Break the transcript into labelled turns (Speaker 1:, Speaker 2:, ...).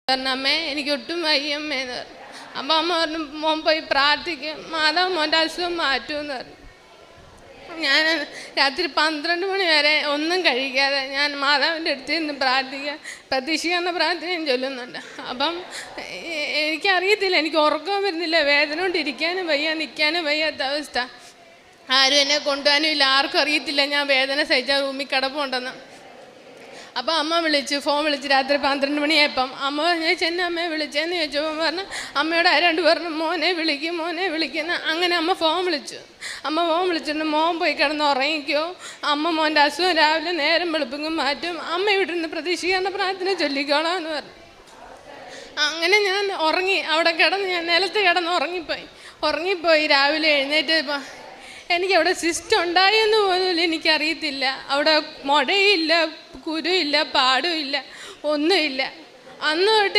Speaker 1: പറഞ്ഞു, അമ്മേ എനിക്ക് ഒട്ടും വയ്യമ്മേന്ന് പറഞ്ഞു. അപ്പം അമ്മ പറഞ്ഞു, മോൻ പോയി പ്രാർത്ഥിക്കും, മാതാവ് മോൻ്റെ അസുഖം മാറ്റുമെന്ന് പറഞ്ഞു. ഞാൻ രാത്രി 12 മണി വരെ ഒന്നും കഴിക്കാതെ ഞാൻ മാതാവിൻ്റെ അടുത്ത് നിന്ന് പ്രതീക്ഷിക്കുന്ന പ്രാർത്ഥനയും ചൊല്ലുന്നുണ്ട്. അപ്പം എനിക്കറിയത്തില്ല, എനിക്ക് ഉറക്കം വരുന്നില്ല, വേദന കൊണ്ട് ഇരിക്കാനും വയ്യ, നിൽക്കാനും വയ്യാത്ത അവസ്ഥ. ആരും എന്നെ കൊണ്ടുപോകാനും ഇല്ല, ആർക്കും അറിയത്തില്ല ഞാൻ വേദന സഹിച്ചാൽ റൂമിൽ കിടപ്പുണ്ടെന്ന്. അപ്പോൾ അമ്മ ഫോൺ വിളിച്ച് രാത്രി 12 മണിയായപ്പം അമ്മ ചോദിച്ചു, എന്നെ അമ്മയെ വിളിച്ചേന്ന് ചോദിച്ചപ്പോൾ പറഞ്ഞു, അമ്മയോട് ആരാണ്ട് പറഞ്ഞു മോനെ വിളിക്കുന്ന. അങ്ങനെ അമ്മ ഫോൺ വിളിച്ചിട്ട് മോൻ പോയി കിടന്ന് ഉറങ്ങിക്കോ, അമ്മ മോൻ്റെ അസുഖം രാവിലെ നേരം വെളുപ്പിങ്ങും മാറ്റും, അമ്മ ഇവിടെ നിന്ന് പ്രതീക്ഷിക്കുന്ന പ്രാർത്ഥന ചൊല്ലിക്കോളാം എന്ന് പറഞ്ഞു. അങ്ങനെ ഞാൻ ഉറങ്ങി, അവിടെ ഞാൻ നിലത്ത് കിടന്ന് ഉറങ്ങിപ്പോയി. രാവിലെ എഴുന്നേറ്റ് എനിക്കവിടെ സിസ്റ്റം ഉണ്ടായെന്ന് പോലും എനിക്കറിയത്തില്ല. അവിടെ മുടയില്ല, കുരുയില്ല, പാടുമില്ല, ഒന്നുമില്ല. അന്ന് തൊട്ട്